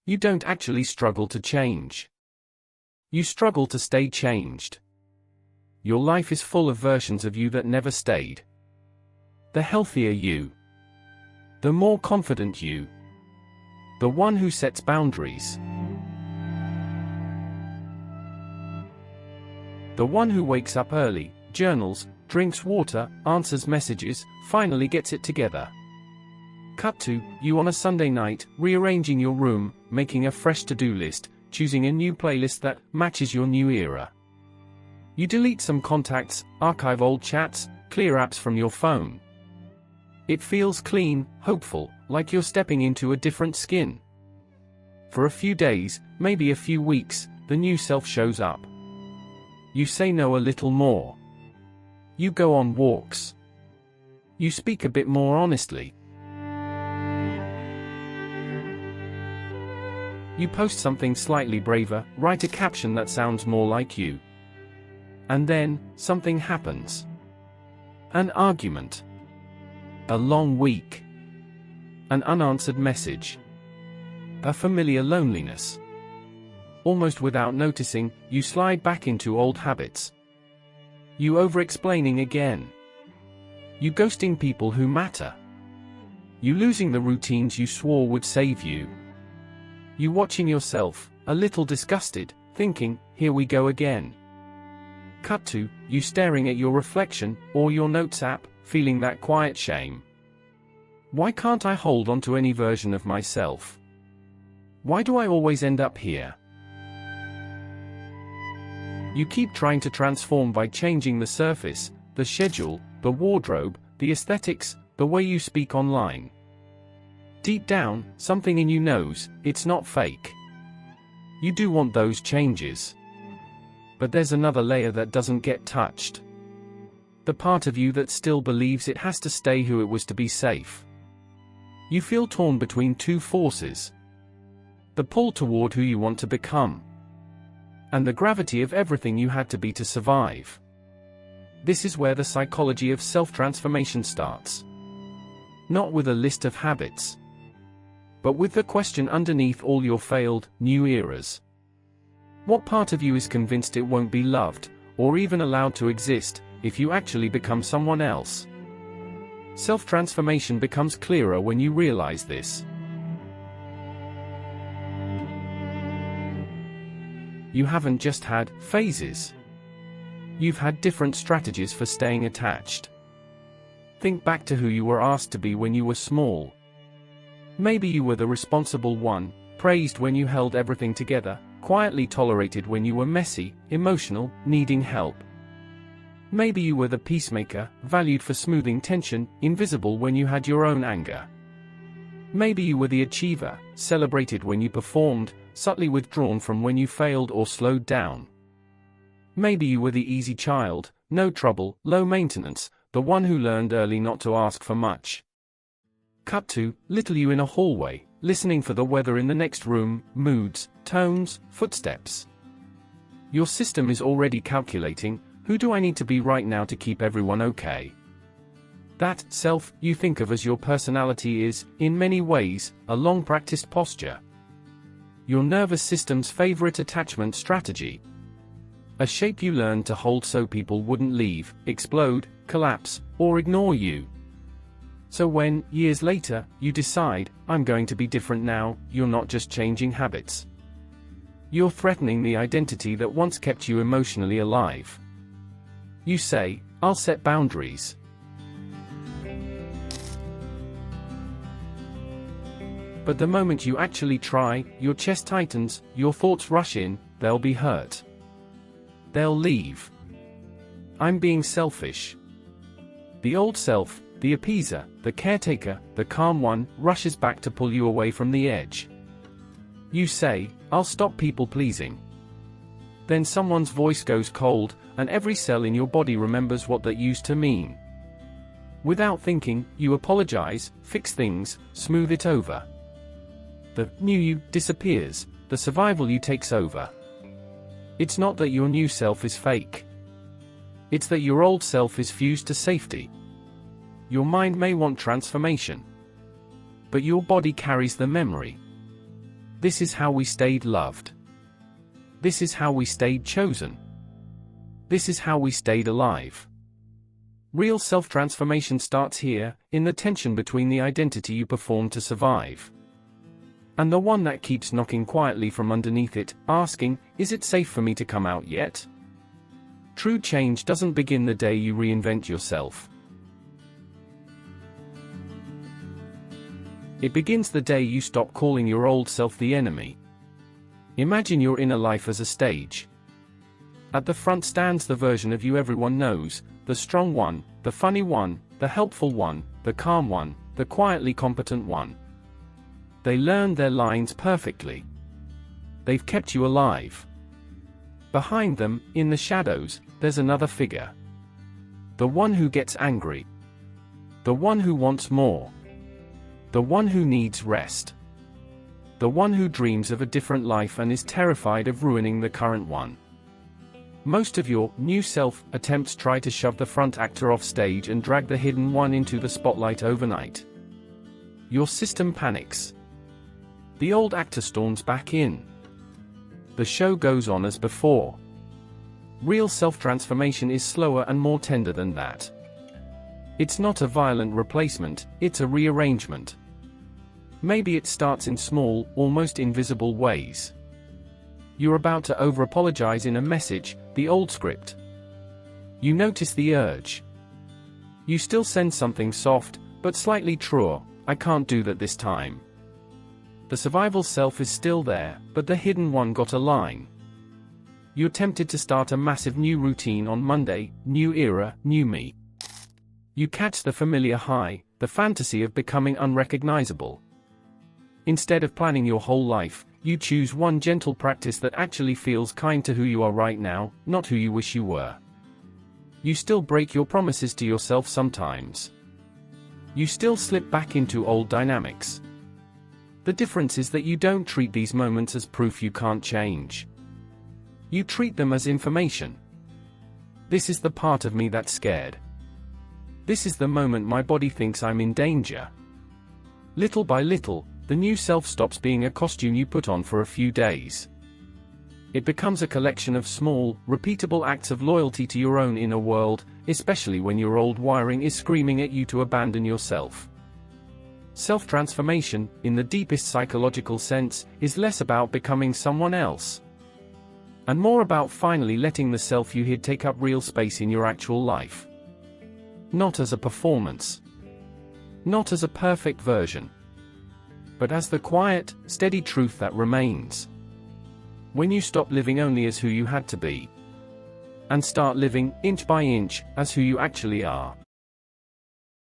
You don't actually struggle to change. You struggle to stay changed. Your life is full of versions of you that never stayed. The healthier you. The more confident you. The one who sets boundaries. The one who wakes up early, journals, drinks water, answers messages, finally gets it together. Cut to you on a Sunday night, rearranging your room, making a fresh to-do list, choosing a new playlist that matches your new era. You delete some contacts, archive old chats, clear apps from your phone. It feels clean, hopeful, like you're stepping into a different skin. For a few days, maybe a few weeks, the new self shows up. You say no a little more. You go on walks. You speak a bit more honestly. You post something slightly braver, write a caption that sounds more like you. And then, something happens. An argument. A long week. An unanswered message. A familiar loneliness. Almost without noticing, you slide back into old habits. You over-explaining again. You ghosting people who matter. You losing the routines you swore would save you. You watching yourself, a little disgusted, thinking, here we go again. Cut to you staring at your reflection, or your notes app, feeling that quiet shame. Why can't I hold on to any version of myself? Why do I always end up here? You keep trying to transform by changing the surface, the schedule, the wardrobe, the aesthetics, the way you speak online. Deep down, something in you knows, it's not fake. You do want those changes. But there's another layer that doesn't get touched. The part of you that still believes it has to stay who it was to be safe. You feel torn between two forces. The pull toward who you want to become. And the gravity of everything you had to be to survive. This is where the psychology of self-transformation starts. Not with a list of habits, but with the question underneath all your failed, new eras. What part of you is convinced it won't be loved, or even allowed to exist, if you actually become someone else? Self-transformation becomes clearer when you realize this. You haven't just had phases. You've had different strategies for staying attached. Think back to who you were asked to be when you were small. Maybe you were the responsible one, praised when you held everything together, quietly tolerated when you were messy, emotional, needing help. Maybe you were the peacemaker, valued for smoothing tension, invisible when you had your own anger. Maybe you were the achiever, celebrated when you performed, subtly withdrawn from when you failed or slowed down. Maybe you were the easy child, no trouble, low maintenance, the one who learned early not to ask for much. Cut to little you in a hallway, listening for the weather in the next room, moods, tones, footsteps. Your system is already calculating, who do I need to be right now to keep everyone okay? That self you think of as your personality is, in many ways, a long-practiced posture. Your nervous system's favorite attachment strategy. A shape you learned to hold so people wouldn't leave, explode, collapse, or ignore you. So when, years later, you decide, I'm going to be different now, you're not just changing habits. You're threatening the identity that once kept you emotionally alive. You say, I'll set boundaries. But the moment you actually try, your chest tightens, your thoughts rush in, they'll be hurt. They'll leave. I'm being selfish. The old self, the appeaser, the caretaker, the calm one, rushes back to pull you away from the edge. You say, I'll stop people pleasing. Then someone's voice goes cold, and every cell in your body remembers what that used to mean. Without thinking, you apologize, fix things, smooth it over. The new you disappears, the survival you takes over. It's not that your new self is fake. It's that your old self is fused to safety. Your mind may want transformation, but your body carries the memory. This is how we stayed loved. This is how we stayed chosen. This is how we stayed alive. Real self-transformation starts here, in the tension between the identity you perform to survive and the one that keeps knocking quietly from underneath it, asking, is it safe for me to come out yet? True change doesn't begin the day you reinvent yourself. It begins the day you stop calling your old self the enemy. Imagine your inner life as a stage. At the front stands the version of you everyone knows, the strong one, the funny one, the helpful one, the calm one, the quietly competent one. They learned their lines perfectly. They've kept you alive. Behind them, in the shadows, there's another figure. The one who gets angry. The one who wants more. The one who needs rest. The one who dreams of a different life and is terrified of ruining the current one. Most of your new self attempts try to shove the front actor off stage and drag the hidden one into the spotlight overnight. Your system panics. The old actor storms back in. The show goes on as before. Real self-transformation is slower and more tender than that. It's not a violent replacement, it's a rearrangement. Maybe it starts in small, almost invisible ways. You're about to over-apologize in a message, the old script. You notice the urge. You still send something soft, but slightly truer, I can't do that this time. The survival self is still there, but the hidden one got a line. You're tempted to start a massive new routine on Monday, new era, new me. You catch the familiar high, the fantasy of becoming unrecognizable. Instead of planning your whole life, you choose one gentle practice that actually feels kind to who you are right now, not who you wish you were. You still break your promises to yourself sometimes. You still slip back into old dynamics. The difference is that you don't treat these moments as proof you can't change. You treat them as information. This is the part of me that's scared. This is the moment my body thinks I'm in danger. Little by little, the new self stops being a costume you put on for a few days. It becomes a collection of small, repeatable acts of loyalty to your own inner world, especially when your old wiring is screaming at you to abandon yourself. Self-transformation, in the deepest psychological sense, is less about becoming someone else, and more about finally letting the self you hid take up real space in your actual life. Not as a performance. Not as a perfect version. But as the quiet, steady truth that remains. When you stop living only as who you had to be, and start living, inch by inch, as who you actually are.